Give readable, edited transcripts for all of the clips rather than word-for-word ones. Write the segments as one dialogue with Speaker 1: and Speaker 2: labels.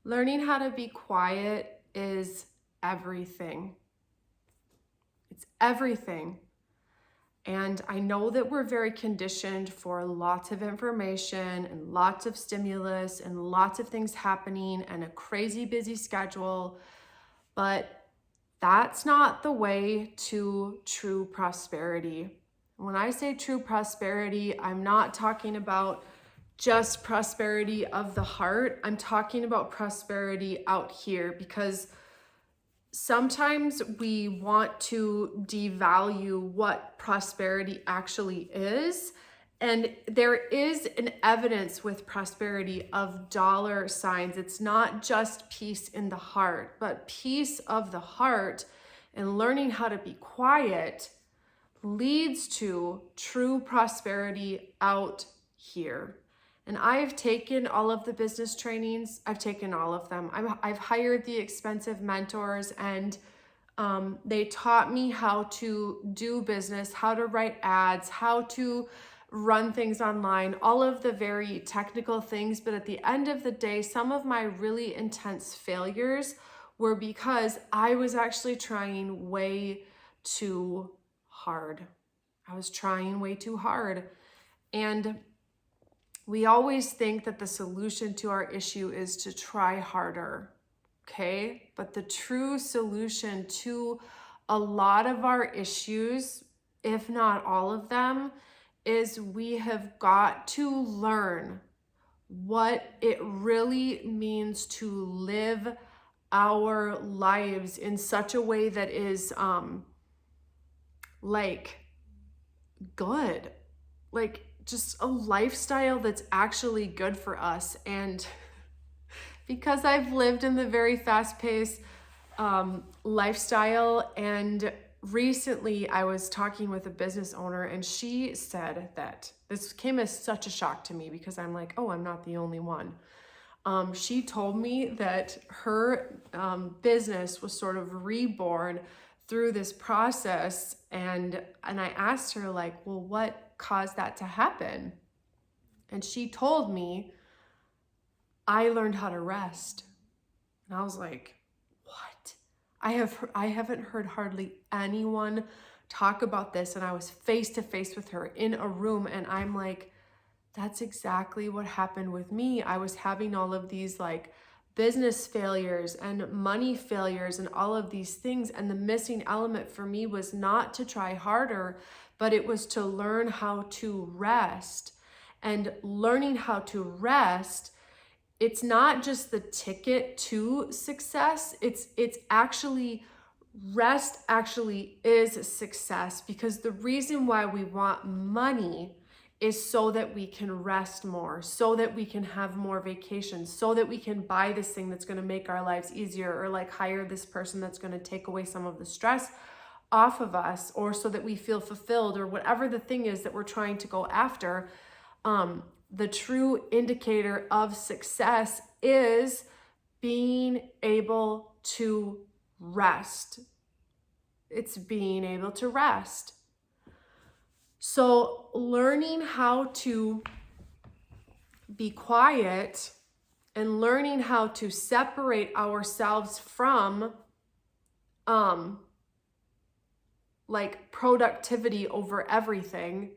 Speaker 1: Learning how to be quiet is everything. It's everything. And I know that we're very conditioned for lots of information and lots of stimulus and lots of things happening and a crazy busy schedule, but that's not the way to true prosperity. When I say true prosperity, I'm not talking about just prosperity of the heart. I'm talking about prosperity out here, because sometimes we want to devalue what prosperity actually is. And there is an evidence with prosperity of dollar signs. It's not just peace in the heart, but peace of the heart and learning how to be quiet leads to true prosperity out here. And I've taken all of the business trainings. I've taken all of them. I've hired the expensive mentors, and they taught me how to do business, how to write ads, how to run things online, all of the very technical things. But at the end of the day, some of my really intense failures were because I was actually trying way too hard. I was trying way too hard. And we always think that the solution to our issue is to try harder, okay? But the true solution to a lot of our issues, if not all of them, is we have got to learn what it really means to live our lives in such a way that is like good, like just a lifestyle that's actually good for us. And because I've lived in the very fast-paced lifestyle, and recently I was talking with a business owner, and she said that this came as such a shock to me, because I'm like, oh, I'm not the only one. She told me that her business was sort of reborn through this process, and I asked her, like, well, what caused that to happen? And she told me, I learned how to rest. And I was like, what? I haven't heard hardly anyone talk about this. And I was face to face with her in a room, and I'm like, that's exactly what happened with me. I was having all of these like business failures and money failures and all of these things. And the missing element for me was not to try harder, but it was to learn how to rest. And learning how to rest, it's not just the ticket to success. It's actually, rest actually is success, because the reason why we want money is so that we can rest more, so that we can have more vacations, so that we can buy this thing that's going to make our lives easier, or like hire this person that's going to take away some of the stress off of us, or so that we feel fulfilled, or whatever the thing is that we're trying to go after. The true indicator of success is being able to rest. It's being able to rest. So learning how to be quiet and learning how to separate ourselves from like productivity over everything,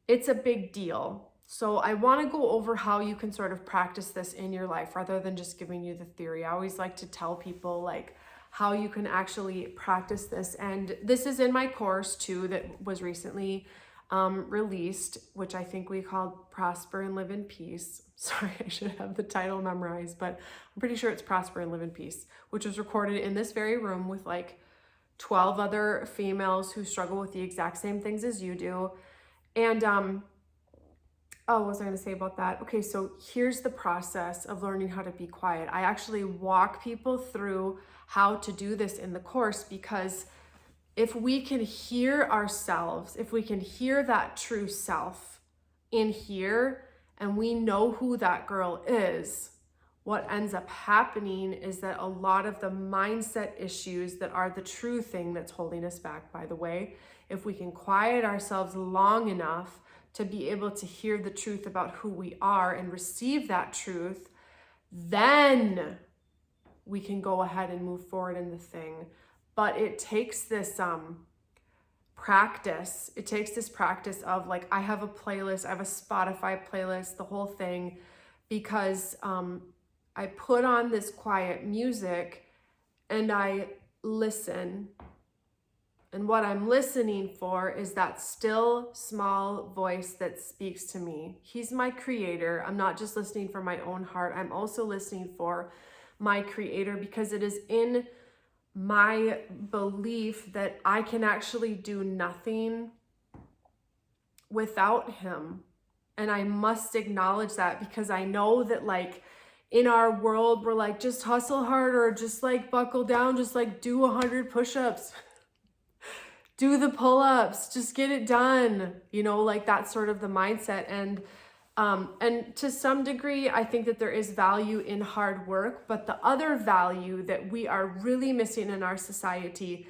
Speaker 1: it's a big deal. So I want to go over how you can sort of practice this in your life rather than just giving you the theory. I always like to tell people like how you can actually practice this. And this is in my course too that was recently released, which I think we called Prosper and Live in Peace. Sorry, I should have the title memorized, but I'm pretty sure it's Prosper and Live in Peace, which was recorded in this very room with like 12 other females who struggle with the exact same things as you do. And what was I going to say about that? Okay, so here's the process of learning how to be quiet. I actually walk people through how to do this in the course, because if we can hear ourselves, if we can hear that true self in here, and we know who that girl is, what ends up happening is that a lot of the mindset issues that are the true thing that's holding us back, by the way, if we can quiet ourselves long enough to be able to hear the truth about who we are and receive that truth, then we can go ahead and move forward in the thing. But it takes this practice. It takes this practice of like, I have a playlist, I have a Spotify playlist, the whole thing, because I put on this quiet music and I listen. And what I'm listening for is that still small voice that speaks to me. He's my creator. I'm not just listening for my own heart. I'm also listening for my creator, because it is in my belief that I can actually do nothing without him. And I must acknowledge that, because I know that like in our world, we're like, just hustle harder, just like buckle down, just like do 100 push-ups. Do the pull-ups, just get it done, you know, like that's sort of the mindset. And to some degree, I think that there is value in hard work, but the other value that we are really missing in our society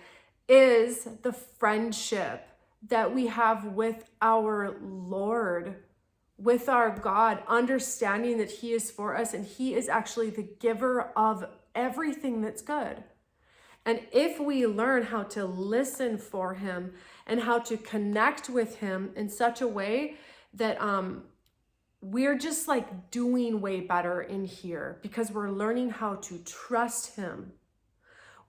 Speaker 1: is the friendship that we have with our Lord, with our God, understanding that he is for us and he is actually the giver of everything that's good. And if we learn how to listen for him and how to connect with him in such a way that we're just like doing way better in here, because we're learning how to trust him.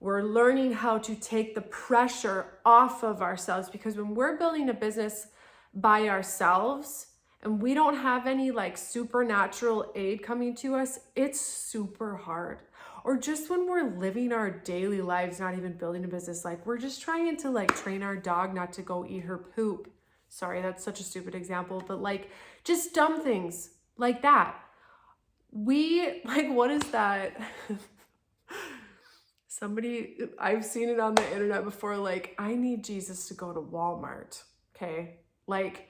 Speaker 1: We're learning how to take the pressure off of ourselves, because when we're building a business by ourselves and we don't have any like supernatural aid coming to us, it's super hard. Or just when we're living our daily lives, not even building a business, like we're just trying to like train our dog not to go eat her poop. Sorry, that's such a stupid example, but like just dumb things like that. What is that? Somebody, I've seen it on the internet before, like, I need Jesus to go to Walmart, okay? Like,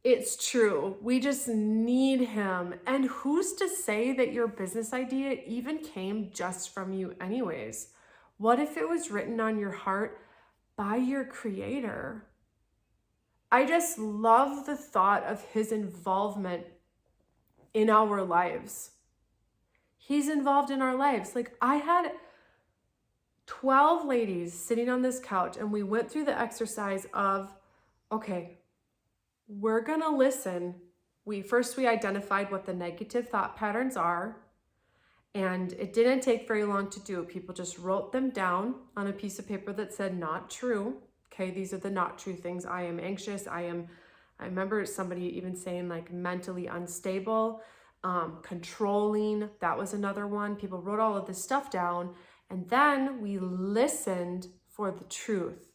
Speaker 1: it's true. We just need him. And who's to say that your business idea even came just from you anyways? What if it was written on your heart by your creator? I just love the thought of his involvement in our lives. He's involved in our lives. Like, I had 12 ladies sitting on this couch and we went through the exercise of, okay, we're gonna listen. We identified what the negative thought patterns are, and it didn't take very long to do. People just wrote them down on a piece of paper that said not true. Okay, these are the not true things. I am anxious. I remember somebody even saying like mentally unstable, controlling. That was another one. People wrote all of this stuff down, and then we listened for the truth.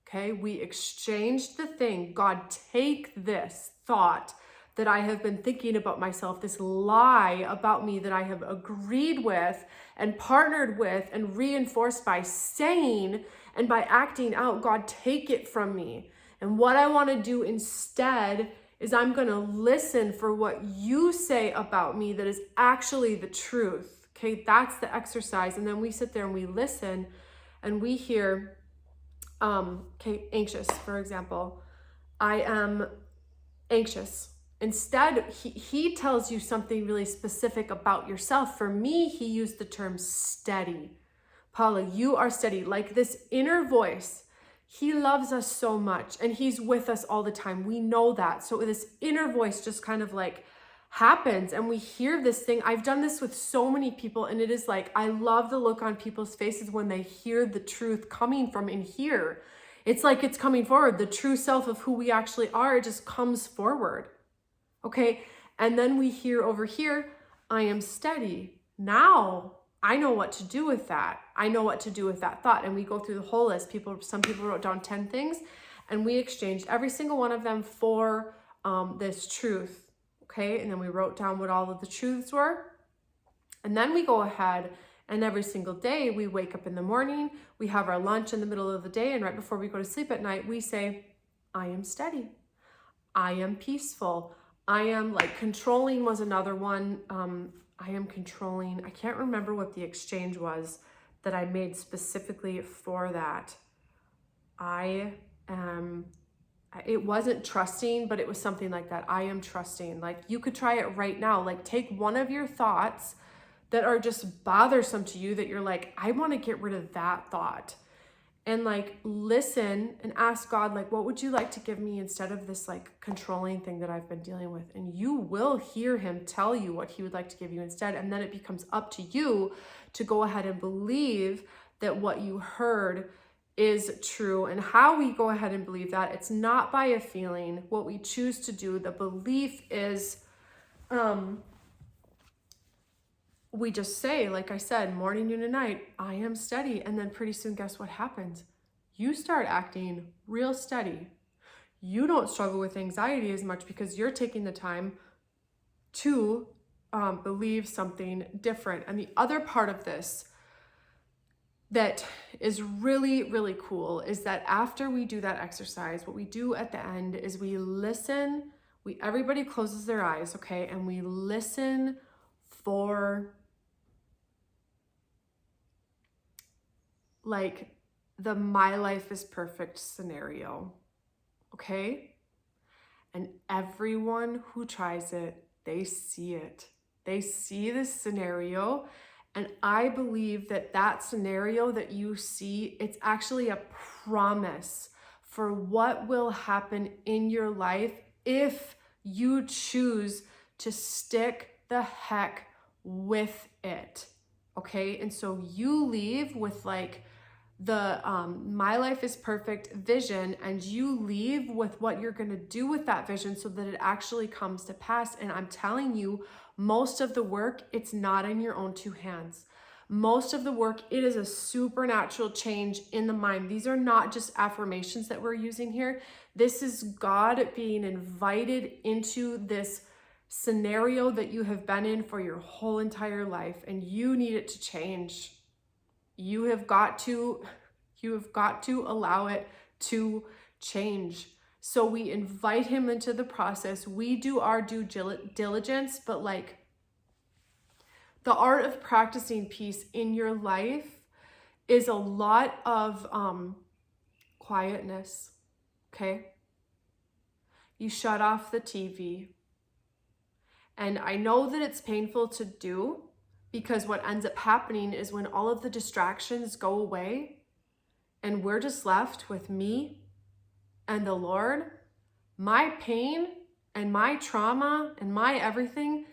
Speaker 1: Okay, we exchanged the thing. God, take this thought that I have been thinking about myself, this lie about me that I have agreed with and partnered with and reinforced by saying and by acting out. God, take it from me. And what I want to do instead is I'm going to listen for what you say about me that is actually the truth. Okay, that's the exercise. And then we sit there and we listen and we hear, anxious, for example. I am anxious. Instead, he tells you something really specific about yourself. For me, he used the term steady. Paula, you are steady. Like this inner voice, he loves us so much and he's with us all the time. We know that. So this inner voice just kind of like happens and we hear this thing. I've done this with so many people, and it is like, I love the look on people's faces when they hear the truth coming from in here. It's like it's coming forward. The true self of who we actually are, it just comes forward. Okay. And then we hear over here, I am steady. Now I know what to do with that. I know what to do with that thought. And we go through the whole list. Some people wrote down 10 things and we exchanged every single one of them for this truth. Okay, and then we wrote down what all of the truths were. And then we go ahead and every single day we wake up in the morning, we have our lunch in the middle of the day, and right before we go to sleep at night, we say, I am steady. I am peaceful. I am like controlling was another one. I am controlling. I can't remember what the exchange was that I made specifically for that. It wasn't trusting, but it was something like that. I am trusting. Like you could try it right now. Like take one of your thoughts that are just bothersome to you that you're like, I want to get rid of that thought. And like listen and ask God, like, what would you like to give me instead of this like controlling thing that I've been dealing with? And you will hear him tell you what he would like to give you instead. And then it becomes up to you to go ahead and believe that what you heard is true. And how we go ahead and believe that, it's not by a feeling. What we choose to do, the belief is, we just say, like I said, morning, noon, and night, I am steady. And then pretty soon, guess what happens? You start acting real steady. You don't struggle with anxiety as much because you're taking the time to believe something different. And the other part of this that is really, really cool is that after we do that exercise, what we do at the end is we listen. Everybody closes their eyes, okay? And we listen for like the my life is perfect scenario, okay? And everyone who tries it, they see it. They see this scenario. And I believe that that scenario that you see, it's actually a promise for what will happen in your life if you choose to stick the heck with it, okay? And so you leave with like the my life is perfect vision, and you leave with what you're going to do with that vision so that it actually comes to pass. And I'm telling you, most of the work, it's not in your own two hands. Most of the work, it is a supernatural change in the mind. These are not just affirmations that we're using here. This is God being invited into this scenario that you have been in for your whole entire life, and you need it to change. You have got to allow it to change. So we invite him into the process. We do our due diligence, but like the art of practicing peace in your life is a lot of quietness, okay? You shut off the TV. And I know that it's painful to do, because what ends up happening is when all of the distractions go away and we're just left with me and the Lord, my pain and my trauma and my everything,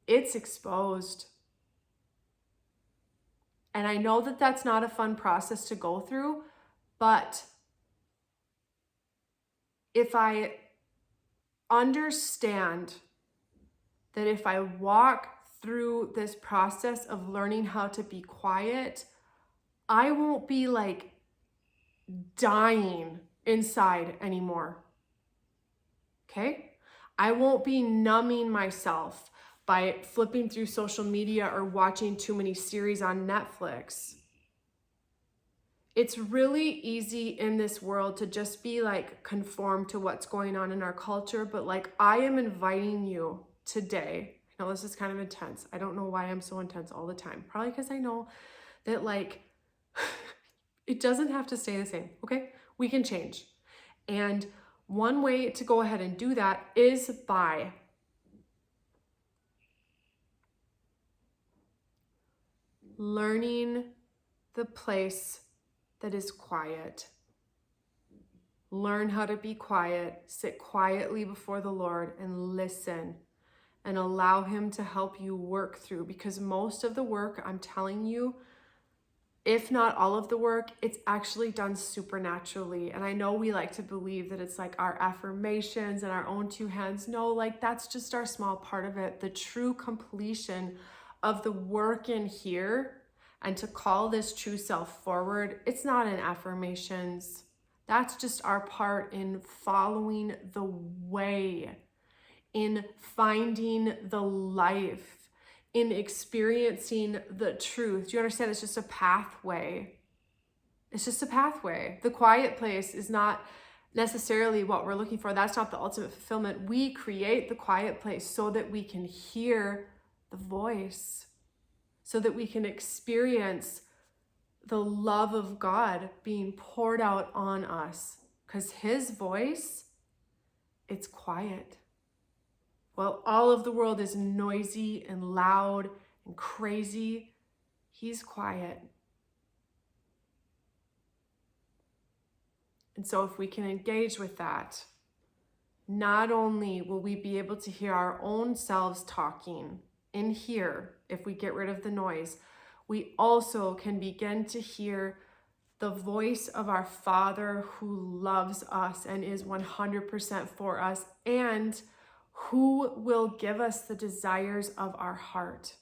Speaker 1: it's exposed. And I know that that's not a fun process to go through, but if I understand that if I walk through this process of learning how to be quiet, I won't be like dying inside anymore. Okay? I won't be numbing myself by flipping through social media or watching too many series on Netflix. It's really easy in this world to just be like conform to what's going on in our culture, but like I am inviting you today. Now, this is kind of intense. I don't know why I'm so intense all the time. Probably because I know that like, it doesn't have to stay the same, okay? We can change. And one way to go ahead and do that is by learning the place that is quiet. Learn how to be quiet. Sit quietly before the Lord and listen. And allow him to help you work through, because most of the work, I'm telling you, if not all of the work, it's actually done supernaturally. And I know we like to believe that it's like our affirmations and our own two hands. No, like that's just our small part of it. The true completion of the work in here and to call this true self forward, it's not in affirmations. That's just our part in following the way, in finding the life, in experiencing the truth. Do you understand? It's just a pathway. It's just a pathway. The quiet place is not necessarily what we're looking for. That's not the ultimate fulfillment. We create the quiet place so that we can hear the voice, so that we can experience the love of God being poured out on us. Because his voice, it's quiet. Well, all of the world is noisy and loud and crazy, he's quiet. And so if we can engage with that, not only will we be able to hear our own selves talking in here, if we get rid of the noise, we also can begin to hear the voice of our Father who loves us and is 100% for us, and who will give us the desires of our heart.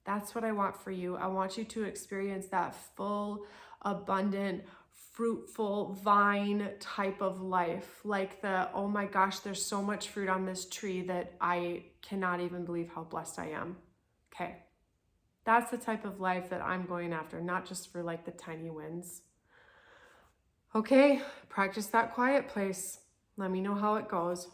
Speaker 1: That's what I want for you. I want you to experience that full, abundant, fruitful vine type of life. Like the, oh my gosh, there's so much fruit on this tree that I cannot even believe how blessed I am. Okay. That's the type of life that I'm going after, not just for like the tiny wins. Okay, practice that quiet place. Let me know how it goes.